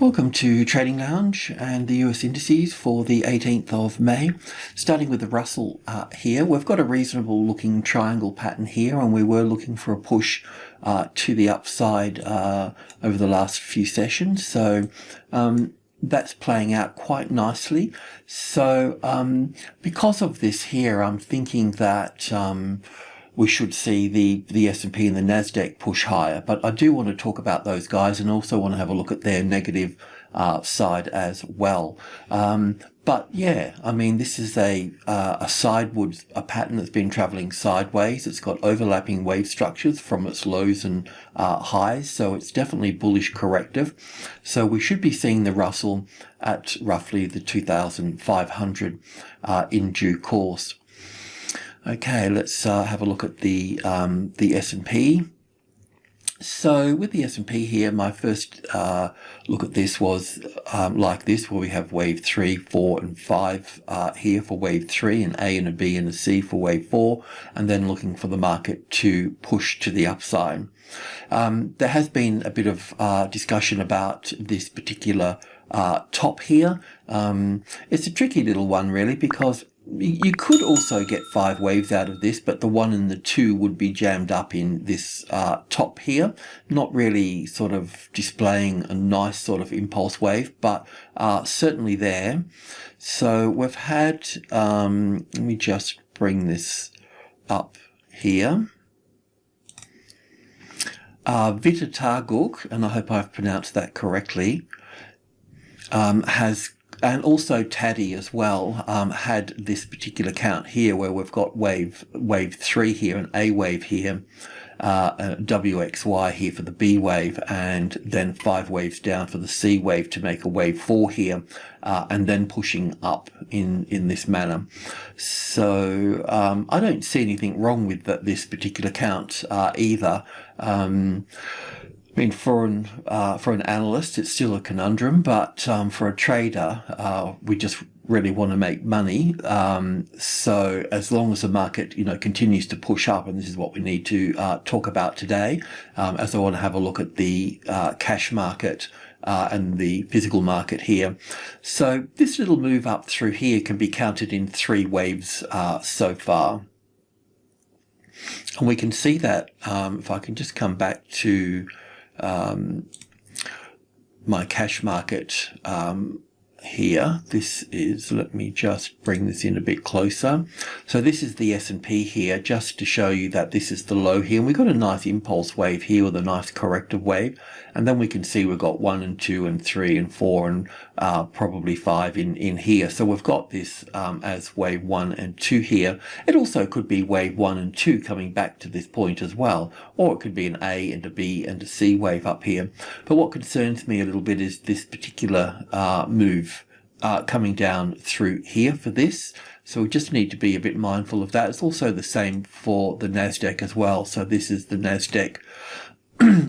Welcome to Trading Lounge and the US indices for the 18th of May. Starting with the Russell here, we've got a reasonable looking triangle pattern here, and we were looking for a push to the upside over the last few sessions. So that's playing out quite nicely. So because of this here, I'm thinking that we should see the S&P and the NASDAQ push higher. But I do want to talk about those guys and also want to have a look at their negative side as well. But yeah, I mean, this is a pattern that's been traveling sideways. It's got overlapping wave structures from its lows and highs, so it's definitely bullish corrective. So we should be seeing the Russell at roughly the 2,500 in due course. Okay, let's have a look at the S&P. So with the S&P here, my first look at this was like this, where we have wave 3, 4, and 5 here for wave 3, an A and a B and a C for wave 4, and then looking for the market to push to the upside. There has been a bit of discussion about this particular top here. It's a tricky little one, really, because you could also get 5 waves out of this, but the 1 and the 2 would be jammed up in this top here, not really sort of displaying a nice sort of impulse wave, but certainly there. So we've had, let me just bring this up here. GOOG, and I hope I've pronounced that correctly, and also Taddy as well, had this particular count here where we've got wave 3 here, an A wave here, WXY here for the B wave, and then 5 waves down for the C wave to make a wave 4 here, and then pushing up in this manner. So I don't see anything wrong with this particular count either. I mean, for an analyst, it's still a conundrum, but for a trader, we just really want to make money. So as long as the market, continues to push up, and this is what we need to talk about today, as I want to have a look at the cash market and the physical market here. So this little move up through here can be counted in 3 waves so far. And we can see that, if I can just come back to my cash market here. This is, let me just bring this in a bit closer. So this is the S&P here, just to show you that this is the low here. And we've got a nice impulse wave here with a nice corrective wave. And then we can see we've got 1 and 2 and 3 and 4 and probably 5 in here. So we've got this as wave 1 and 2 here. It also could be wave 1 and 2 coming back to this point as well. Or it could be an A and a B and a C wave up here. But what concerns me a little bit is this particular move coming down through here for this. So we just need to be a bit mindful of that. It's also the same for the NASDAQ as well. So this is the NASDAQ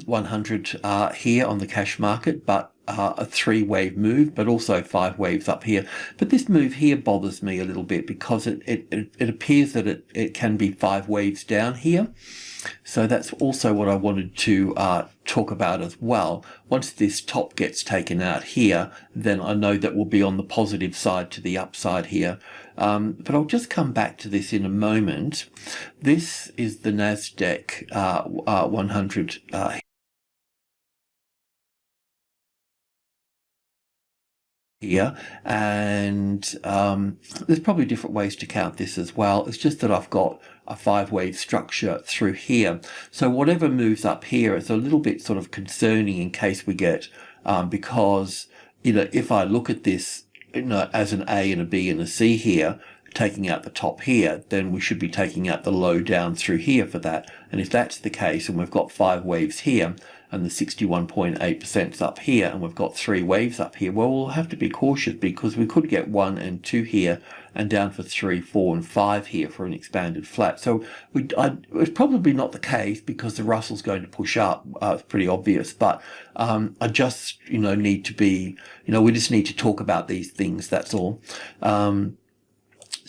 100 here on the cash market, but a 3-wave move, but also 5 waves up here. But this move here bothers me a little bit because it appears that it can be 5 waves down here. So that's also what I wanted to talk about as well. Once this top gets taken out here, then I know that we'll be on the positive side to the upside here. But I'll just come back to this in a moment. This is the NASDAQ 100 here, and there's probably different ways to count this as well. It's just that I've got a 5-wave structure through here. So whatever moves up here is a little bit sort of concerning in case we get, because, if I look at this, as an A and a B and a C here, taking out the top here, then we should be taking out the low down through here for that. And if that's the case, and we've got 5 waves here, and the 61.8% is up here, and we've got 3 waves up here, well, we'll have to be cautious because we could get 1 and 2 here, and down for 3, 4, and 5 here for an expanded flat. So it's probably not the case because the Russell's going to push up. It's pretty obvious, but I just, need to be, we just need to talk about these things. That's all.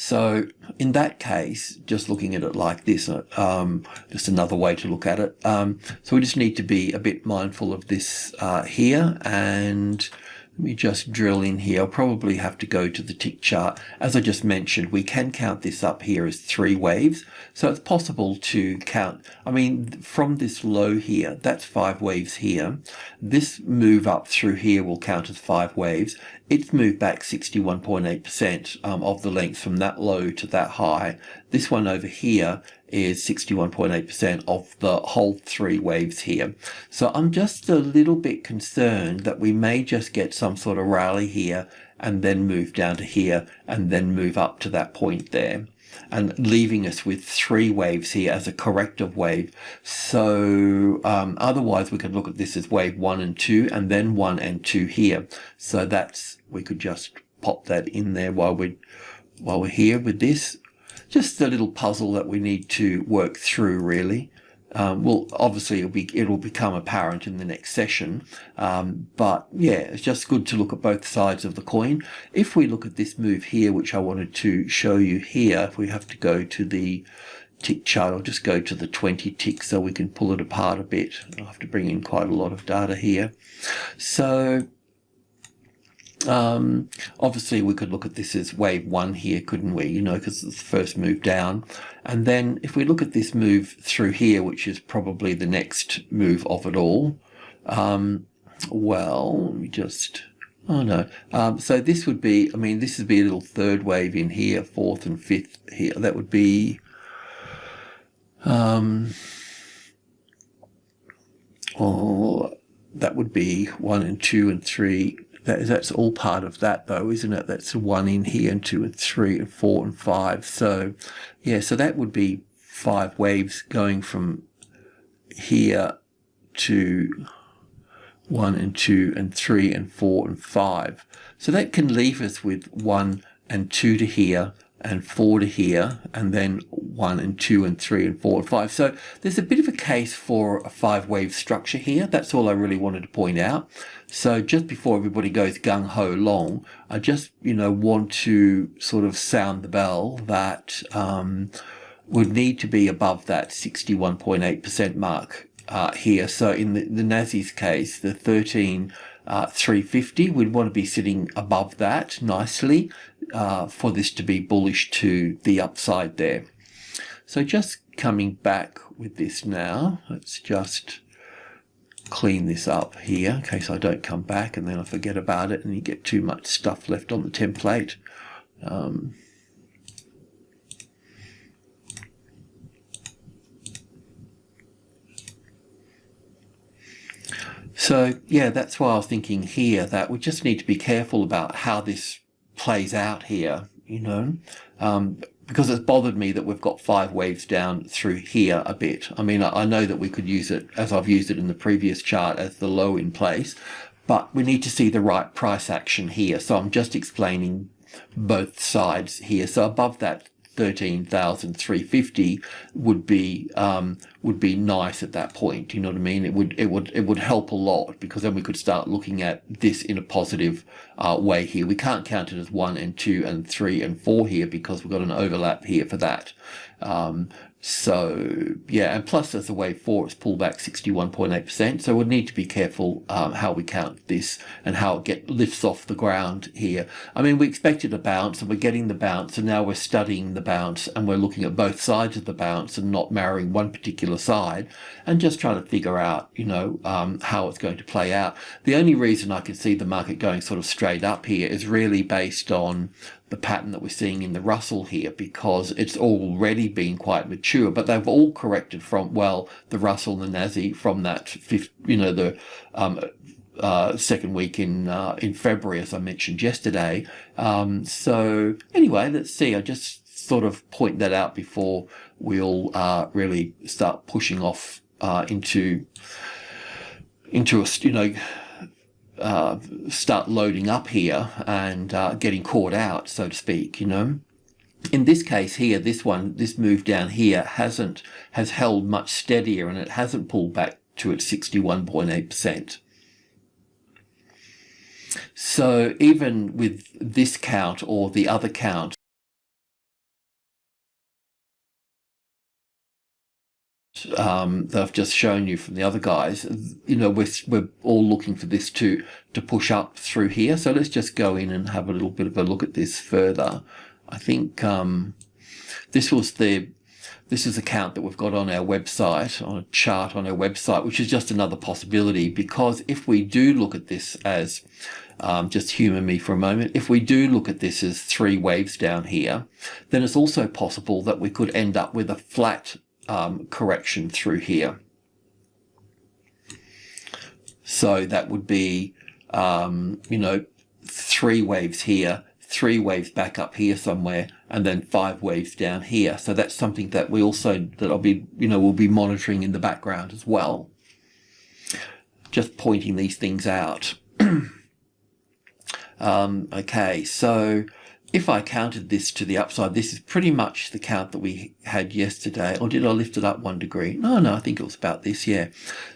So in that case, just looking at it like this, just another way to look at it. So we just need to be a bit mindful of this here, and let me just drill in here. I'll probably have to go to the tick chart. As I just mentioned, we can count this up here as 3 waves. So it's possible to count, I mean, from this low here, that's 5 waves here. This move up through here will count as 5 waves. It's moved back 61.8% of the length from that low to that high. This one over here is 61.8% of the whole 3 waves here. So I'm just a little bit concerned that we may just get some sort of rally here and then move down to here and then move up to that point there, and leaving us with 3 waves here as a corrective wave. So otherwise we could look at this as wave 1 and 2 and then 1 and 2 here. So that's, we could just pop that in there while we're here with this. Just a little puzzle that we need to work through, really. Well, obviously it'll become apparent in the next session, but yeah, it's just good to look at both sides of the coin. If we look at this move here, which I wanted to show you here, if we have to go to the tick chart, I'll just go to the 20 tick so we can pull it apart a bit. I'll have to bring in quite a lot of data here. So obviously we could look at this as wave 1 here, couldn't we, you know, because it's the first move down. And then if we look at this move through here, which is probably the next move of it all, well, let me just, oh no, so this would be, I mean, this would be a little third wave in here, 4th and 5th here. That would be oh, that would be 1 and 2 and 3. That's all part of that though, isn't it? That's 1 in here and 2 and 3 and 4 and 5. So yeah, so that would be 5 waves going from here to 1 and 2 and 3 and 4 and 5. So that can leave us with 1 and 2 to here and 4 to here, and then 1 and 2 and 3 and 4 and 5. So there's a bit of a case for a 5-wave structure here. That's all I really wanted to point out. So just before everybody goes gung-ho long, I just, you know, want to sort of sound the bell that would need to be above that 61.8% mark here. So in the NASI's case, the 13,350, we'd want to be sitting above that nicely for this to be bullish to the upside there. So just coming back with this now, let's just clean this up here in case I don't come back and then I forget about it and you get too much stuff left on the template. So yeah, that's why I was thinking here that we just need to be careful about how this plays out here, you know, because it's bothered me that we've got 5 waves down through here a bit. I mean, I know that we could use it, as I've used it in the previous chart, as the low in place, but we need to see the right price action here. So I'm just explaining both sides here. So above that 13,350 would be nice at that point. You know what I mean? It would help a lot, because then we could start looking at this in a positive way here. We can't count it as 1 and 2 and 3 and 4 here because we've got an overlap here for that. So yeah, and plus as a wave 4, it's pulled back 61.8%. So we'd need to be careful how we count this and how it lifts off the ground here. I mean, we expected a bounce and we're getting the bounce, and now we're studying the bounce and we're looking at both sides of the bounce and not marrying one particular side and just trying to figure out, you know, how it's going to play out. The only reason I could see the market going sort of straight up here is really based on the pattern that we're seeing in the Russell here, because it's already been quite mature, but they've all corrected from, well, the Russell and the NASI from that the second week in February, as I mentioned yesterday. So anyway, let's see. I just sort of point that out before we all really start pushing off into a, start loading up here and getting caught out, so to speak, you know. In this case here, this move down here has held much steadier, and it hasn't pulled back to its 61.8%. So even with this count or the other count, shown you from the other guys, you know, we're all looking for this to push up through here. So let's just go in and have a little bit of a look at this further. I think this is a count that we've got on our website, on a chart on our website, which is just another possibility, because if we do look at this as, just humour me for a moment, if we do look at this as 3 waves down here, then it's also possible that we could end up with a flat correction through here. So that would be, you know, 3 waves here, 3 waves back up here somewhere, and then 5 waves down here. So that's something that we also, that I'll be, you know, we'll be monitoring in the background as well. Just pointing these things out. Okay, so if I counted this to the upside, this is pretty much the count that we had yesterday. Or did I lift it up 1 degree? No, I think it was about this, yeah.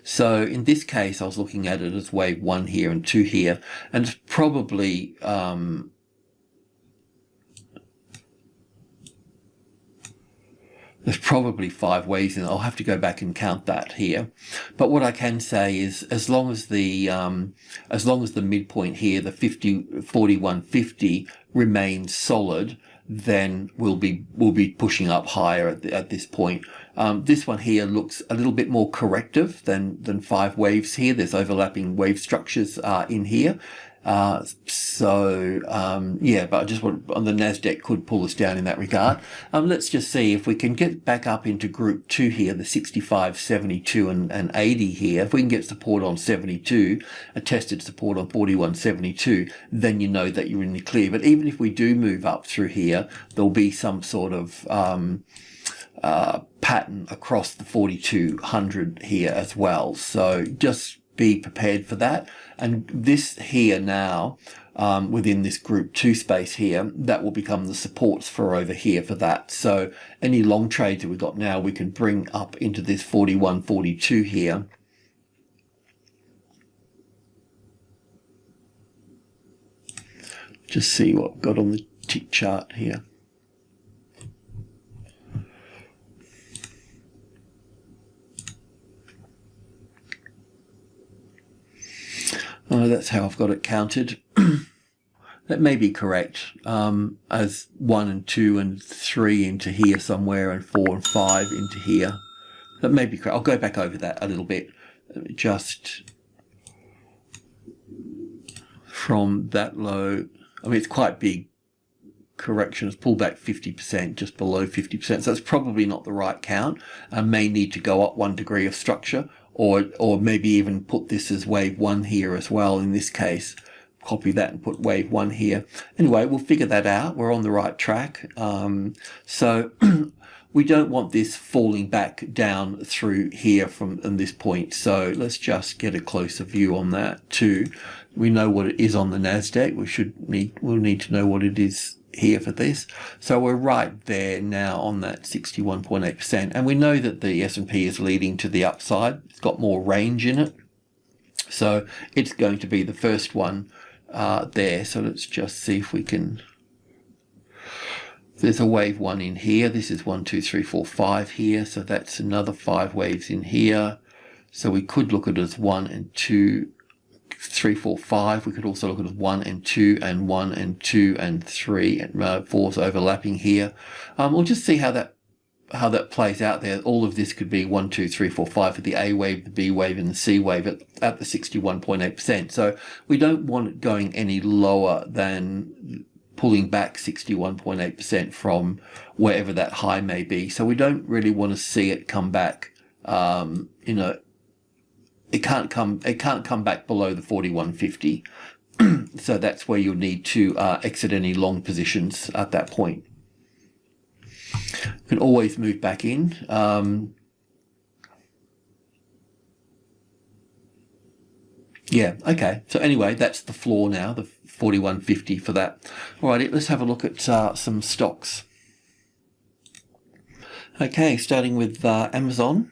So in this case, I was looking at it as wave 1 here and 2 here, and it's probably there's probably 5 waves in it. I'll have to go back and count that here. But what I can say is, as long as the midpoint here, the 41.50 remains solid, then we'll be pushing up higher at this point. This one here looks a little bit more corrective than 5 waves here. There's overlapping wave structures in here. Yeah, but I just want, on the NASDAQ could pull us down in that regard. Let's just see if we can get back up into group 2 here, the 65, 72 and 80 here. If we can get support on 72, a tested support on 41.72, then you know that you're in the clear. But even if we do move up through here, there'll be some sort of pattern across the 4200 here as well. So just be prepared for that. And this here now, within this group 2 space here, that will become the supports for over here for that. So any long trades that we've got now, we can bring up into this 41.42 here. Just see what we've got on the tick chart here. Oh, that's how I've got it counted. That may be correct, as 1 and 2 and 3 into here somewhere, and 4 and 5 into here. That may be correct. I'll go back over that a little bit. Just from that low, I mean, it's quite big correction. It's pulled back 50%, just below 50%. So it's probably not the right count. I may need to go up 1 degree of structure, or maybe even put this as wave 1 here as well. In this case, copy that and put wave 1 here. Anyway, we'll figure that out. We're on the right track. So we don't want this falling back down through here from this point. So let's just get a closer view on that too. We know what it is on the NASDAQ. We'll need to know what it is here for this. So we're right there now on that 61.8%, and we know that the S&P is leading to the upside. It's got more range in it, so it's going to be the first one there. So let's just see if we can. There's a wave 1 in here. This is 1, 2, 3, 4, 5 here, so that's another 5 waves in here. So we could look at it as 1 and 2, 3, 4, 5. We could also look at 1 and 2 and 1 and 2 and 3 and 4's overlapping here. We'll just see how that plays out there. All of this could be 1, 2, 3, 4, 5 for the A wave, the B wave, and the C wave at the 61.8%. So we don't want it going any lower than pulling back 61.8% from wherever that high may be. So we don't really want to see it come back. You know, it can't come back below the 41.50. So that's where you'll need to exit any long positions at that point. You can always move back in. Yeah, okay. So anyway, that's the floor now, the 41.50 for that. Alrighty, let's have a look at some stocks. Okay, starting with Amazon.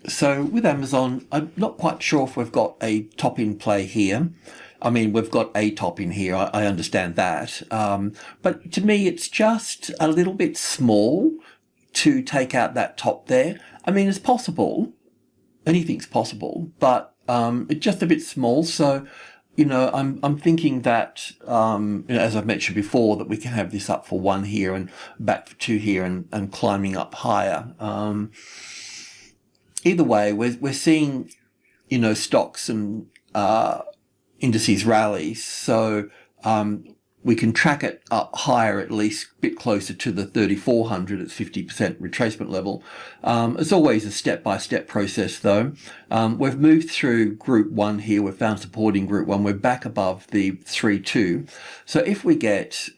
So with Amazon, I'm not quite sure if we've got a top in play here. I mean, we've got a top in here, I understand that. But to me, it's just a little bit small to take out that top there? I mean, it's possible. Anything's possible, but it's just a bit small. So, you know, I'm thinking that, you know, as I've mentioned before, that we can have this up for 1 here and back for 2 here and climbing up higher. Either way, we're seeing, you know, stocks and indices rally. So we can track it up higher, at least a bit closer to the 3,400 at 50% retracement level. It's always a step-by-step process though. We've moved through group 1 here. We've found support in group 1. We're back above the 3.2. So if we get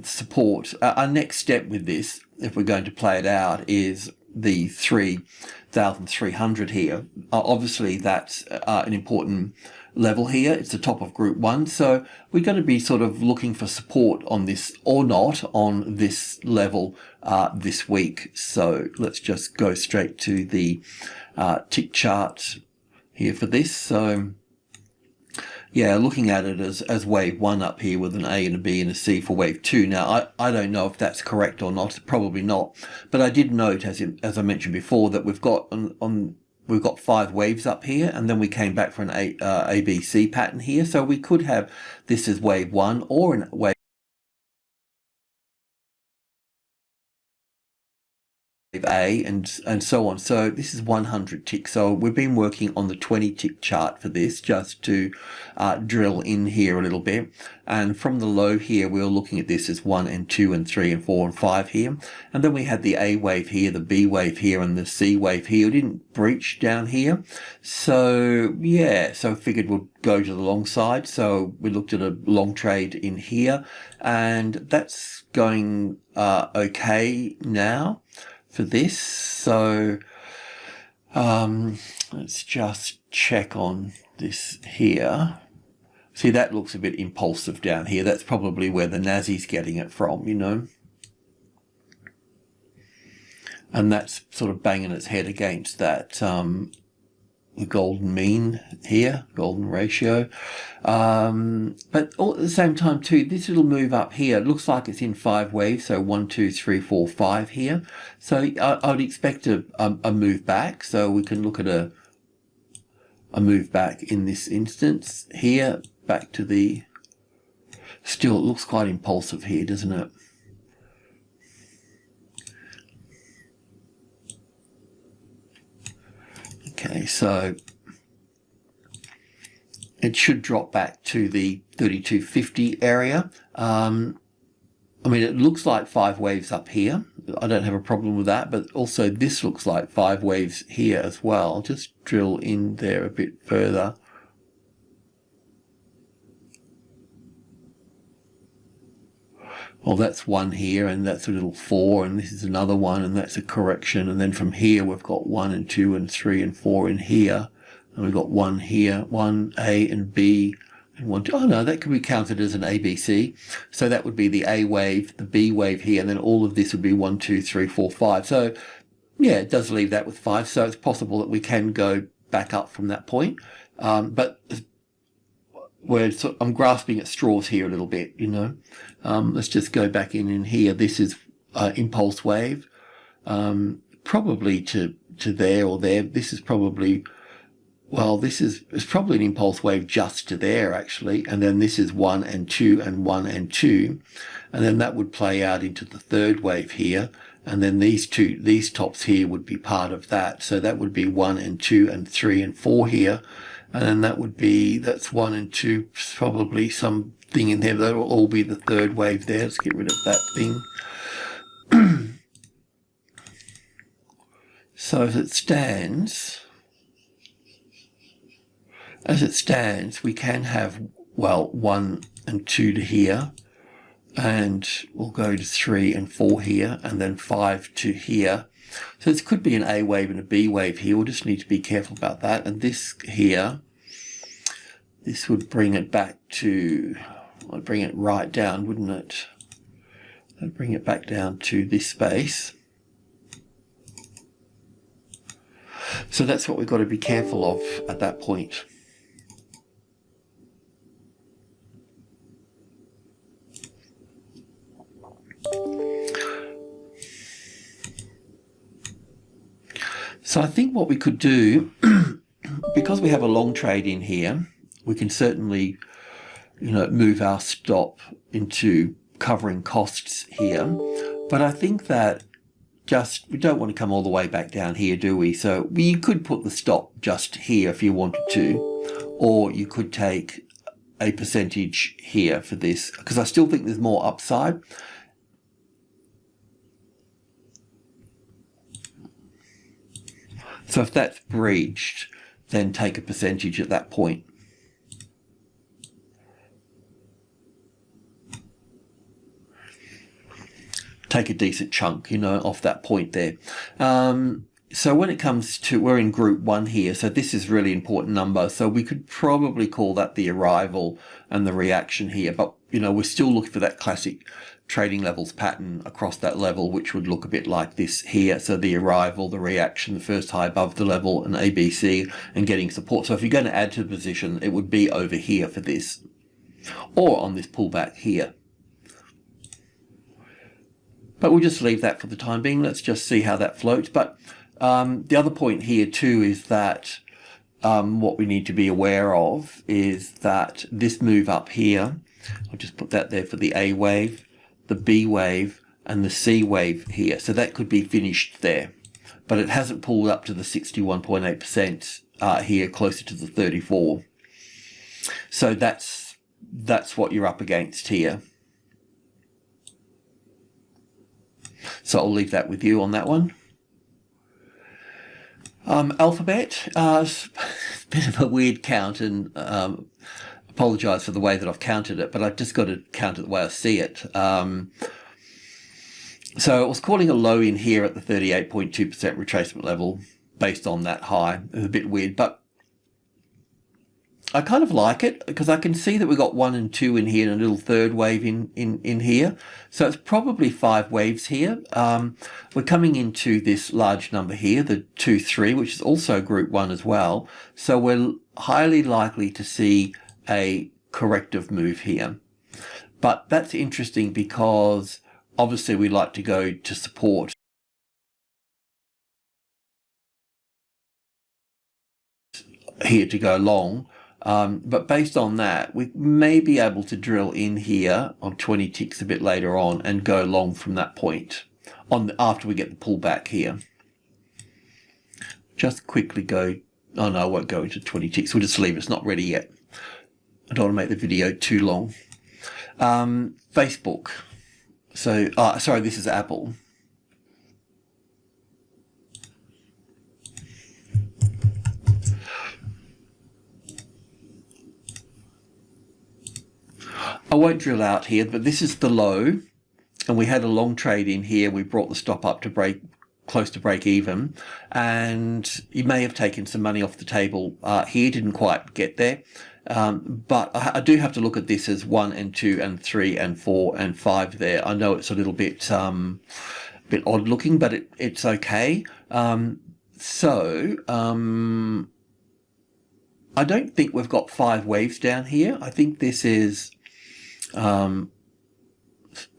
support, our next step with this, if we're going to play it out, is the 3,300 here. Obviously that's an important level here. It's the top of group 1, so we're going to be sort of looking for support on this or not on this level this week. So let's just go straight to the tick chart here for this. So yeah, looking at it as wave 1 up here with an A and a B and a C for wave 2. Now, I don't know if that's correct or not, probably not. But I did note, as I mentioned before, that we've got we've got 5 waves up here, and then we came back for an ABC pattern here. So we could have this as wave 1 or an wave A and so on. So this is 100 ticks. So we've been working on the 20 tick chart for this, just to drill in here a little bit. And from the low here, we were looking at this as 1 and 2 and 3 and 4 and 5 here. And then we had the A wave here, the B wave here, and the C wave here. It didn't breach down here. So yeah, so I figured we'd go to the long side. So we looked at a long trade in here, and that's going okay now for this. So let's just check on this here. See, that looks a bit impulsive down here. That's probably where the NASDAQ's getting it from, you know. And that's sort of banging its head against that the golden mean here, golden ratio. But all at the same time too, this little move up here, it looks like it's in 5 waves, so 1, 2, 3, 4, 5 here. So I would expect a move back, so we can look at a move back in this instance here, back to the, still it looks quite impulsive here, doesn't it? Okay, so it should drop back to the 3250 area. I mean, it looks like 5 waves up here. I don't have a problem with that, but also this looks like 5 waves here as well. Just drill in there a bit further. Well, that's 1 here, and that's a little 4, and this is another 1, and that's a correction. And then from here, we've got 1 and 2 and 3 and 4 in here. And we've got 1 here, 1 A and B, and 1, 2. Oh no, that could be counted as an ABC. So that would be the A wave, the B wave here, and then all of this would be 1, 2, 3, 4, 5. So yeah, it does leave that with 5. So it's possible that we can go back up from that point. But I'm grasping at straws here a little bit, you know. Let's just go back in here. This is impulse wave, probably to there or there. This is probably, well, it's probably an impulse wave just to there actually, and then this is 1 and 2 and 1 and 2, and then that would play out into the 3rd wave here, and then these tops here would be part of that. So that would be 1 and 2 and 3 and 4 here. And then that would be, that's 1 and 2, probably something in there. That will all be the 3rd wave there. Let's get rid of that thing. So as it stands, we can have, well, 1 and 2 to here, and we'll go to 3 and 4 here, and then 5 to here. So this could be an A wave and a B wave here. We'll just need to be careful about that. And this here, this would bring it back to, I'd bring it right down, wouldn't it? I'd bring it back down to this space. So that's what we've got to be careful of at that point. So I think what we could do, because we have a long trade in here, we can certainly, move our stop into covering costs here. But I think that we don't want to come all the way back down here, do we? So you could put the stop just here if you wanted to, or you could take a percentage here for this, because I still think there's more upside. So if that's breached, then take a percentage at that point. Take a decent chunk, off that point there. So when it comes to, we're in group 1 here, so this is really important number. So we could probably call that the arrival and the reaction here, but we're still looking for that classic trading levels pattern across that level, which would look a bit like this here. So the arrival, the reaction, the first high above the level, and ABC, and getting support. So if you're going to add to the position, it would be over here for this, or on this pullback here. But we'll just leave that for the time being. Let's just see how that floats. But the other point here too is that what we need to be aware of is that this move up here, I'll just put that there for the A wave, the B wave, and the C wave here. So that could be finished there. But it hasn't pulled up to the 61.8% here, closer to the 34. So that's what you're up against here. So I'll leave that with you on that one. Alphabet, it's a bit of a weird count, and apologise for the way that I've counted it, but I've just got to count it the way I see it. So I was calling a low in here at the 38.2% retracement level based on that high. It's a bit weird, but I kind of like it because I can see that we've got 1 and 2 in here and a little third wave in here. So it's probably 5 waves here. We're coming into this large number here, the 2, 3, which is also group 1 as well. So we're highly likely to see a corrective move here. But that's interesting because obviously we like to go to support here to go long. But based on that, we may be able to drill in here on 20 ticks a bit later on and go long from that point after we get the pullback here. Just quickly go, oh no, I won't go into 20 ticks. We'll just leave it. It's not ready yet. I don't want to make the video too long. Facebook. So, sorry, this is Apple. I won't drill out here, but this is the low, and we had a long trade in here. We brought the stop up to close to break even, and you may have taken some money off the table here. Didn't quite get there, but I do have to look at this as 1 and 2 and 3 and 4 and 5 there. I know it's a little bit odd looking, but it's okay. I don't think we've got 5 waves down here. I think this is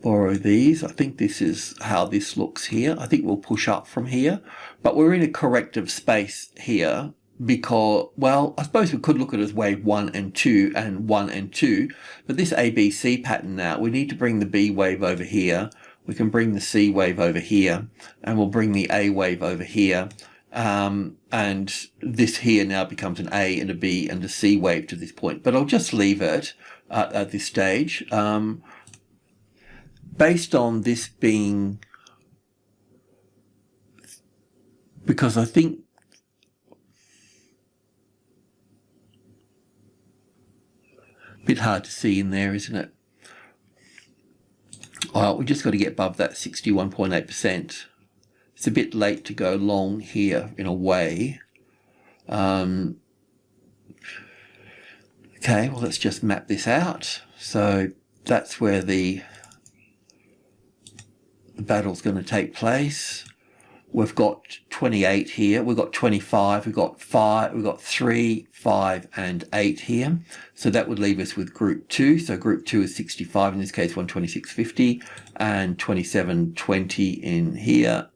borrow these. I think this is how this looks here. I think we'll push up from here, but we're in a corrective space here because, well, I suppose we could look at it as wave 1 and 2 and 1 and 2, but this ABC pattern now, we need to bring the B wave over here. We can bring the C wave over here, and we'll bring the A wave over here. And this here now becomes an A and a B and a C wave to this point, but I'll just leave it at this stage. Based on this being, because I think a bit hard to see in there, isn't it? Well, we just got to get above that 61.8%. It's a bit late to go long here in a way. Okay, well, let's just map this out. So that's where the battle's going to take place. We've got 28 here. We've got 25. We've got 5. We've got 3, 5, and 8 here. So that would leave us with group 2. So group 2 is 65, in this case 126.50, and 27.20 in here.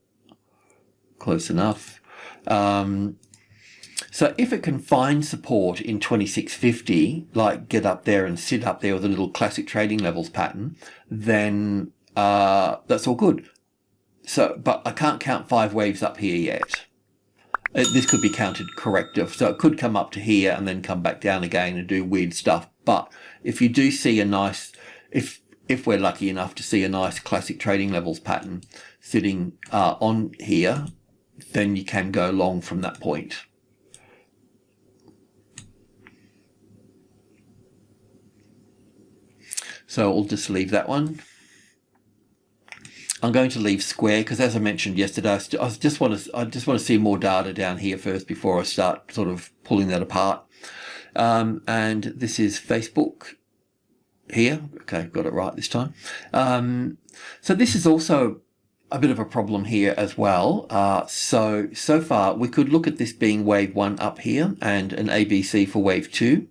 Close enough. So if it can find support in 2650, like get up there and sit up there with a little classic trading levels pattern, then that's all good. So, but I can't count 5 waves up here yet. This could be counted corrective, so it could come up to here and then come back down again and do weird stuff. But if you do see a nice, if we're lucky enough to see a nice classic trading levels pattern sitting on here, then you can go long from that point. So I'll just leave that one. I'm going to leave square because, as I mentioned yesterday, I just want to see more data down here first before I start sort of pulling that apart. And this is Facebook here. Okay, got it right this time. So this is also a bit of a problem here as well. So far we could look at this being wave 1 up here and an ABC for wave 2.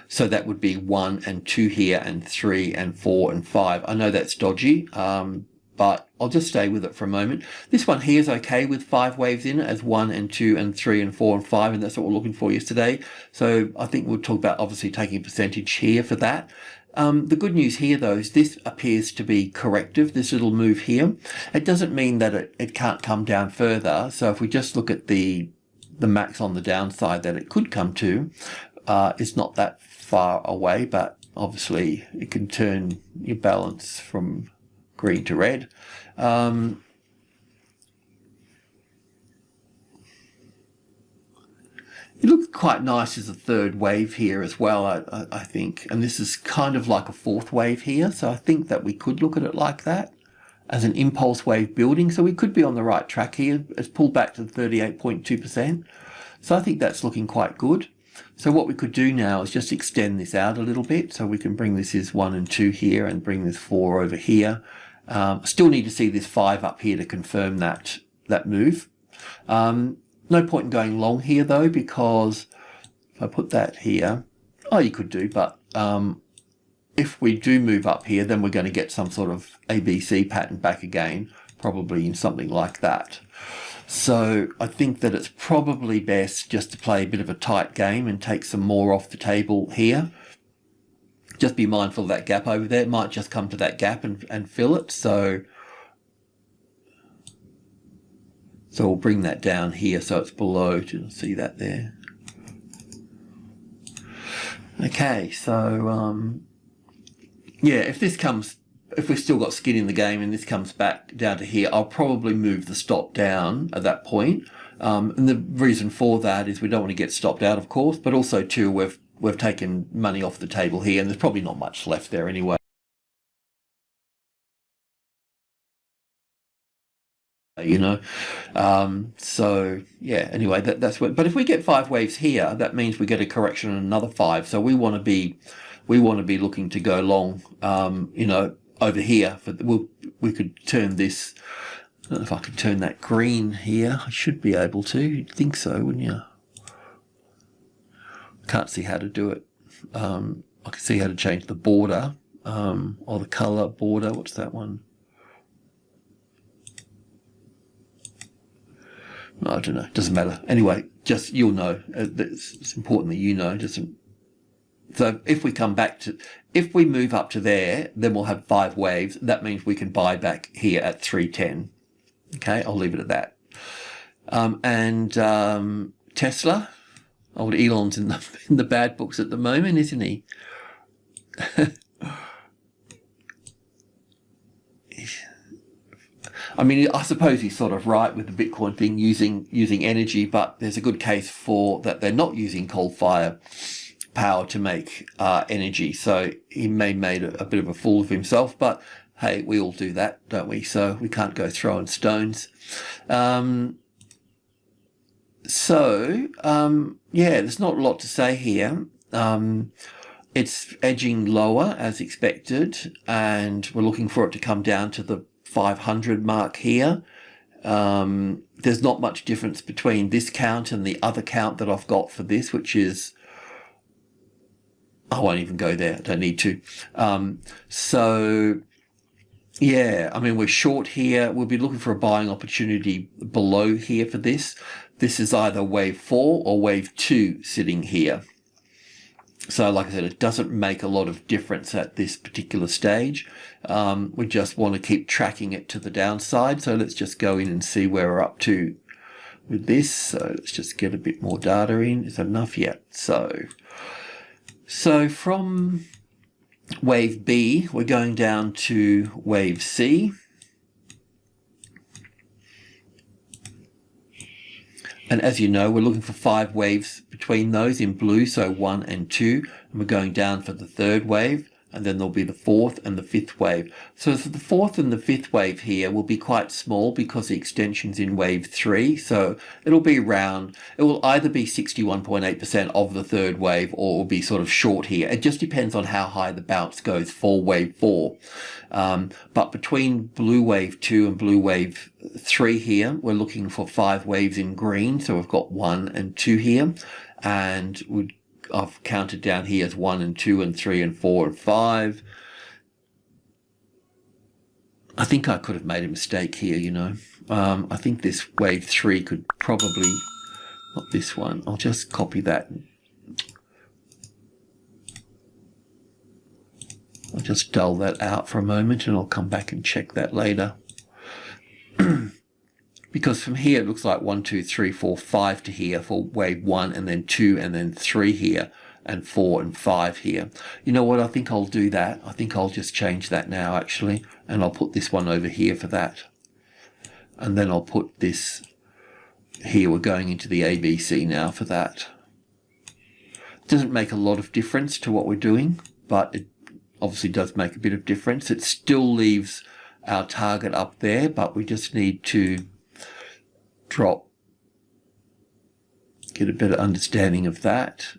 So that would be 1 and 2 here and 3 and 4 and 5. I know that's dodgy, but I'll just stay with it for a moment. This one here is okay with 5 waves in it as 1 and 2 and 3 and 4 and 5, and that's what we're looking for yesterday. So I think we'll talk about obviously taking a percentage here for that. The good news here though is this appears to be corrective, this little move here. It doesn't mean that it can't come down further. So if we just look at the max on the downside that it could come to, it's not that far away, but obviously it can turn your balance from green to red. It looks quite nice as a third wave here as well, I think, and this is kind of like a fourth wave here, so I think that we could look at it like that as an impulse wave building. So we could be on the right track here. It's pulled back to 38.2%, so I think that's looking quite good. So what we could do now is just extend this out a little bit, so we can bring this as 1 and 2 here and bring this 4 over here. Still need to see this 5 up here to confirm that move. No point in going long here though, because if I put that here, you could do, but if we do move up here, then we're going to get some sort of ABC pattern back again, probably in something like that. So I think that it's probably best just to play a bit of a tight game and take some more off the table here. Just be mindful of that gap over there. It might just come to that gap and fill it. So we'll bring that down here so it's below. To see that there. Okay, so yeah, if we've still got skin in the game and this comes back down to here, I'll probably move the stop down at that point. And the reason for that is we don't want to get stopped out, of course, but also too, we've taken money off the table here and there's probably not much left there anyway. You know, so yeah, anyway, that's what, but if we get 5 waves here, that means we get a correction on another 5. So we want to be looking to go long, you know, over here. We could turn this, I don't know if I can turn that green here. I should be able to. You'd think so, wouldn't you? Can't see how to do it. I can see how to change the border, or the color border. What's that one? I don't know. Doesn't matter. Anyway, just you'll know. It's important that you know. So if we if we move up to there, then we'll have 5 waves. That means we can buy back here at 310. Okay, I'll leave it at that. Tesla, old Elon's in the bad books at the moment, isn't he? I mean, I suppose he's sort of right with the Bitcoin thing, using energy, but there's a good case for that they're not using coal-fired power to make energy. So he may made a bit of a fool of himself, but hey, we all do that, don't we? So we can't go throwing stones. Yeah, there's not a lot to say here. It's edging lower as expected, and we're looking for it to come down to the 500 mark here. There's not much difference between this count and the other count that I've got for this, which is, I won't even go there, I don't need to. So Yeah, I mean, we're short here. We'll be looking for a buying opportunity below here for this. This is either wave 4 or wave 2 sitting here. So like I said, it doesn't make a lot of difference at this particular stage. We just want to keep tracking it to the downside. So let's just go in and see where we're up to with this. So let's just get a bit more data in. Is that enough yet? So from wave B, we're going down to wave C. And as you know, we're looking for 5 waves between those in blue, so 1 and 2. And we're going down for the 3rd wave, and then there'll be the 4th and the 5th wave. So for the 4th and the 5th wave here will be quite small because the extension's in wave 3. So it'll be around, it will either be 61.8% of the 3rd wave or it will be sort of short here. It just depends on how high the bounce goes for wave 4. But between blue wave 2 and blue wave 3 here, we're looking for 5 waves in green. So we've got 1 and 2 here, and I've counted down here as 1 and 2 and 3 and 4 and 5. I think I could have made a mistake here, you know. I think this wave 3 could probably, not this one, I'll just copy that. I'll just dull that out for a moment and I'll come back and check that later. Because from here it looks like 1, 2, 3, 4, 5 to here for wave 1, and then 2, and then 3 here, and 4 and 5 here. You know what, I think I'll do that. I think I'll just change that now actually, and I'll put this one over here for that. And then I'll put this here, we're going into the ABC now for that. It doesn't make a lot of difference to what we're doing, but it obviously does make a bit of difference. It still leaves our target up there, but we just need to get a better understanding of that.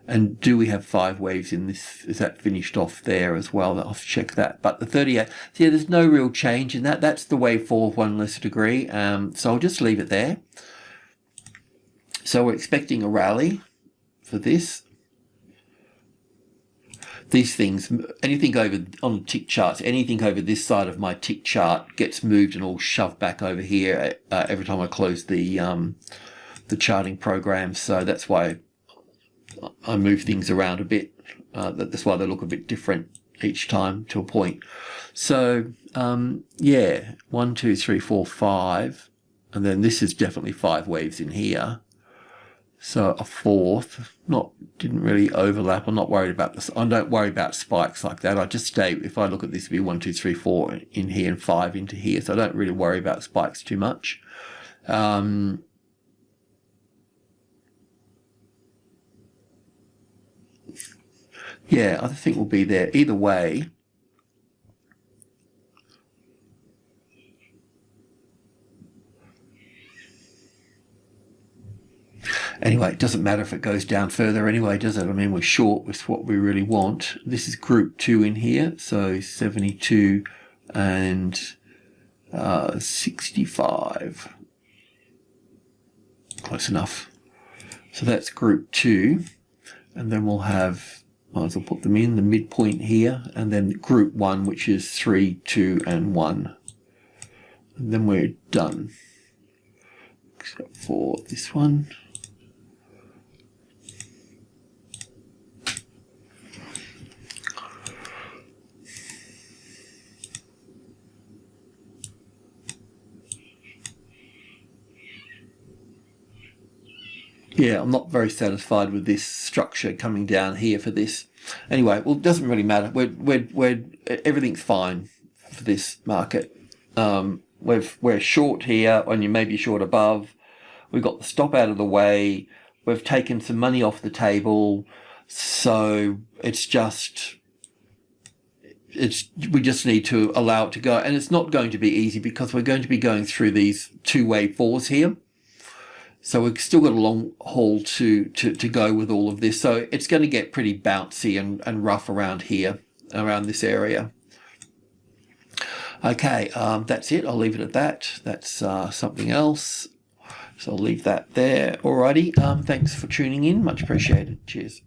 And do we have 5 waves in this? Is that finished off there as well? I'll check that. But the 38, so yeah, there's no real change in that. That's the wave 4 of 1 lesser degree. So I'll just leave it there. So we're expecting a rally for this. These things, anything over on tick charts, anything over this side of my tick chart gets moved and all shoved back over here every time I close the charting program. So that's why I move things around a bit. That's why they look a bit different each time to a point. So yeah, 1, 2, 3, 4, 5, and then this is definitely 5 waves in here. So a 4th, didn't really overlap. I'm not worried about this. I don't worry about spikes like that. I just stay, if I look at this, it'd be 1, 2, 3, 4 in here and 5 into here. So I don't really worry about spikes too much. Yeah, I think we'll be there either way. Anyway, it doesn't matter if it goes down further anyway, does it? I mean, we're short with what we really want. This is group 2 in here, so 72 and 65. Close enough. So that's group 2, and then we'll have, might as well put them in, the midpoint here, and then group 1, which is 3, 2, and 1. And then we're done. Except for this one. Yeah, I'm not very satisfied with this structure coming down here for this. Anyway, well, it doesn't really matter. Everything's fine for this market. We're short here, and you may be short above. We've got the stop out of the way. We've taken some money off the table. So we just need to allow it to go. And it's not going to be easy because we're going to be going through these 2 wave 4s here. So we've still got a long haul to go with all of this. So it's going to get pretty bouncy and rough around here, around this area. Okay, that's it. I'll leave it at that. That's something else. So I'll leave that there. Alrighty. Thanks for tuning in. Much appreciated. Cheers.